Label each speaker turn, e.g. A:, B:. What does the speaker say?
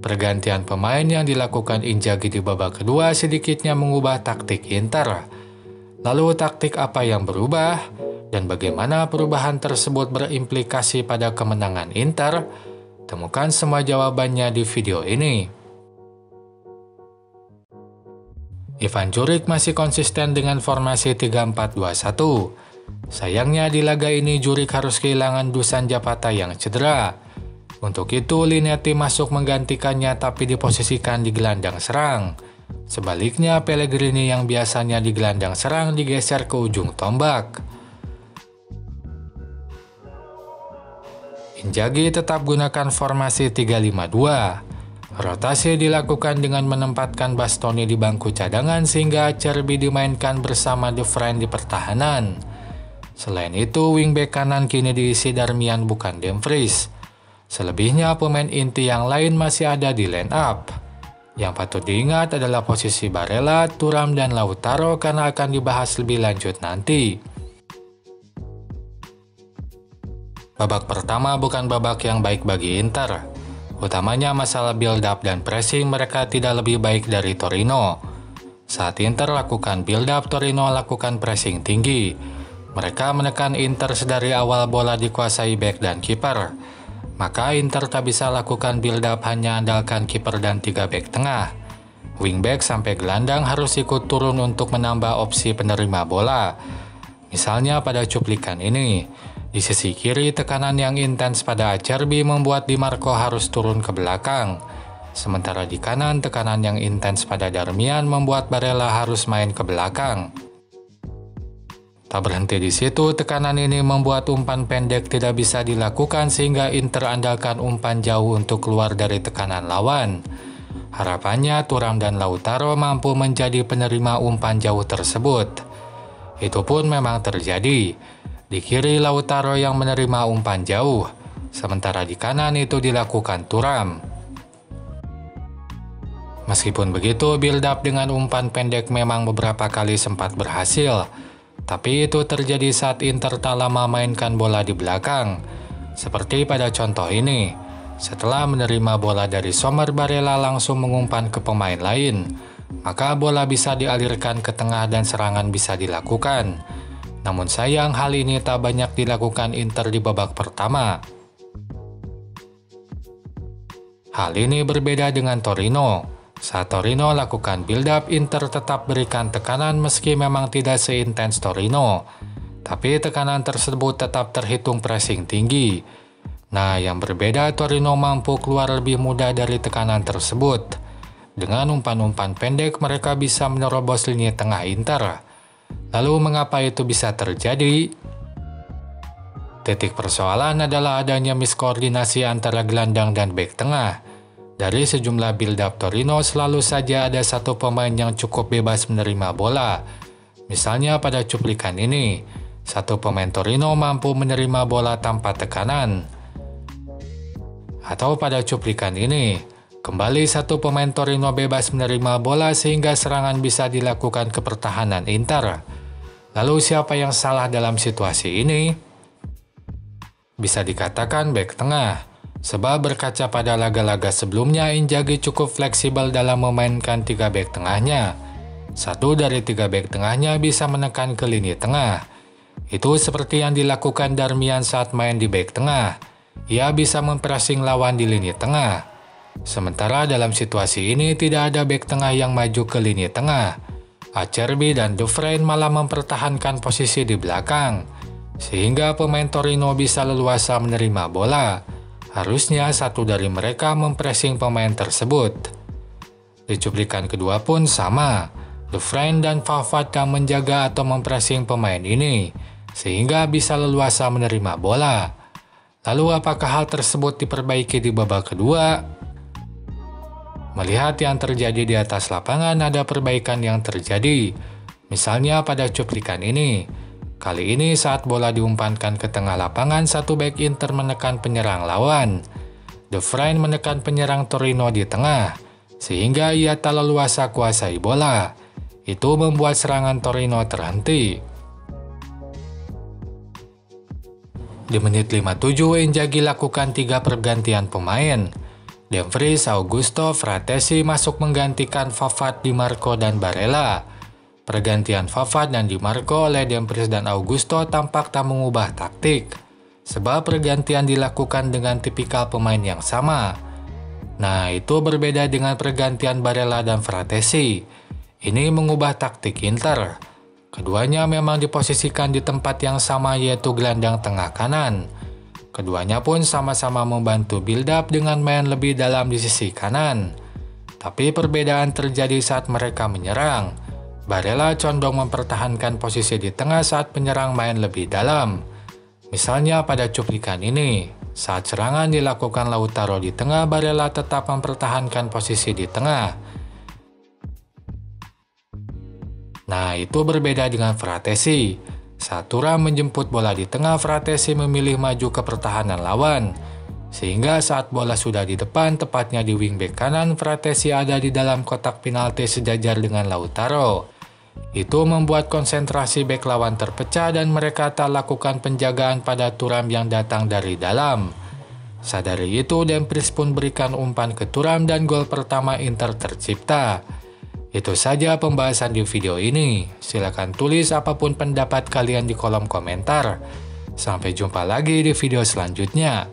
A: Pergantian pemain yang dilakukan Inzaghi di babak kedua sedikitnya mengubah taktik Inter. Lalu taktik apa yang berubah? Dan bagaimana perubahan tersebut berimplikasi pada kemenangan Inter? Temukan semua jawabannya di video ini. Ivan Djuric masih konsisten dengan formasi 3-4-2-1. Sayangnya di laga ini Djuric harus kehilangan Dusan Zapata yang cedera. Untuk itu Linetty masuk menggantikannya tapi diposisikan di gelandang serang. Sebaliknya Pellegrini yang biasanya di gelandang serang digeser ke ujung tombak. Inzaghi tetap gunakan formasi 3-5-2. Rotasi dilakukan dengan menempatkan Bastoni di bangku cadangan sehingga Acerbi dimainkan bersama De Vrij di pertahanan. Selain itu, wingback kanan kini diisi Darmian bukan Dumfries. Selebihnya pemain inti yang lain masih ada di line up. Yang patut diingat adalah posisi Barella, Thuram, dan Lautaro karena akan dibahas lebih lanjut nanti. Babak pertama bukan babak yang baik bagi Inter. Utamanya masalah build-up dan pressing mereka tidak lebih baik dari Torino. Saat Inter lakukan build-up, Torino lakukan pressing tinggi. Mereka menekan Inter sedari awal bola dikuasai bek dan kiper. Maka Inter tak bisa lakukan build-up hanya andalkan kiper dan 3 bek tengah. Wingback sampai gelandang harus ikut turun untuk menambah opsi penerima bola. Misalnya pada cuplikan ini. Di sisi kiri, tekanan yang intens pada Acerbi membuat Di Marco harus turun ke belakang. Sementara di kanan, tekanan yang intens pada Darmian membuat Barella harus main ke belakang. Tak berhenti di situ, tekanan ini membuat umpan pendek tidak bisa dilakukan sehingga Inter andalkan umpan jauh untuk keluar dari tekanan lawan. Harapannya Thuram dan Lautaro mampu menjadi penerima umpan jauh tersebut. Itu pun memang terjadi. Di kiri Lautaro yang menerima umpan jauh, sementara di kanan itu dilakukan Thuram. Meskipun begitu, build up dengan umpan pendek memang beberapa kali sempat berhasil. Tapi itu terjadi saat Inter tak lama mainkan bola di belakang. Seperti pada contoh ini, setelah menerima bola dari Sommer, Barella langsung mengumpan ke pemain lain. Maka bola bisa dialirkan ke tengah dan serangan bisa dilakukan. Namun sayang hal ini tak banyak dilakukan Inter di babak pertama. Hal ini berbeda dengan Torino. Saat Torino lakukan build-up, Inter tetap berikan tekanan meski memang tidak seintens Torino. Tapi tekanan tersebut tetap terhitung pressing tinggi. Nah, yang berbeda Torino mampu keluar lebih mudah dari tekanan tersebut. Dengan umpan-umpan pendek mereka bisa menerobos lini tengah Inter. Lalu mengapa itu bisa terjadi? Titik persoalan adalah adanya miskoordinasi antara gelandang dan bek tengah. Dari sejumlah build-up Torino selalu saja ada satu pemain yang cukup bebas menerima bola. Misalnya pada cuplikan ini, satu pemain Torino mampu menerima bola tanpa tekanan. Atau pada cuplikan ini, kembali satu pemain Torino bebas menerima bola sehingga serangan bisa dilakukan ke pertahanan Inter. Lalu siapa yang salah dalam situasi ini? Bisa dikatakan bek tengah. Sebab berkaca pada laga-laga sebelumnya, Inzaghi cukup fleksibel dalam memainkan 3 bek tengahnya. Satu dari 3 bek tengahnya bisa menekan ke lini tengah. Itu seperti yang dilakukan Darmian saat main di bek tengah. Ia bisa mempressing lawan di lini tengah. Sementara dalam situasi ini tidak ada bek tengah yang maju ke lini tengah. Acerbi dan De Vrij malah mempertahankan posisi di belakang. Sehingga pemain Torino bisa leluasa menerima bola. Harusnya satu dari mereka mempressing pemain tersebut. Di cuplikan kedua pun sama. De Vrij dan Pavard yang menjaga atau mempressing pemain ini, sehingga bisa leluasa menerima bola. Lalu apakah hal tersebut diperbaiki di babak kedua? Melihat yang terjadi di atas lapangan, ada perbaikan yang terjadi. Misalnya pada cuplikan ini. Kali ini saat bola diumpankan ke tengah lapangan, satu bek Inter menekan penyerang lawan. De Vrij menekan penyerang Torino di tengah, sehingga ia tak leluasa kuasai bola. Itu membuat serangan Torino terhenti. Di menit 57, Inzaghi lakukan 3 pergantian pemain. Dumfries, Augusto, Fratesi masuk menggantikan Pavard, Di Marco, dan Barella. Pergantian Pavard dan Di Marco oleh Dumfries dan Augusto tampak tak mengubah taktik, sebab pergantian dilakukan dengan tipikal pemain yang sama. Nah, itu berbeda dengan pergantian Barella dan Fratesi. Ini mengubah taktik Inter. Keduanya memang diposisikan di tempat yang sama, yaitu gelandang tengah kanan. Keduanya pun sama-sama membantu build up dengan main lebih dalam di sisi kanan. Tapi perbedaan terjadi saat mereka menyerang. Barella condong mempertahankan posisi di tengah saat penyerang main lebih dalam. Misalnya pada cuplikan ini, saat serangan dilakukan Lautaro di tengah, Barella tetap mempertahankan posisi di tengah. Nah, itu berbeda dengan Fratesi. Saat Thuram menjemput bola di tengah, Fratesi memilih maju ke pertahanan lawan. Sehingga saat bola sudah di depan, tepatnya di wingback kanan, Fratesi ada di dalam kotak penalti sejajar dengan Lautaro. Itu membuat konsentrasi bek lawan terpecah dan mereka tak lakukan penjagaan pada Thuram yang datang dari dalam. Sadari itu, Dumfries pun berikan umpan ke Thuram dan gol pertama Inter tercipta. Itu saja pembahasan di video ini. Silakan tulis apapun pendapat kalian di kolom komentar. Sampai jumpa lagi di video selanjutnya.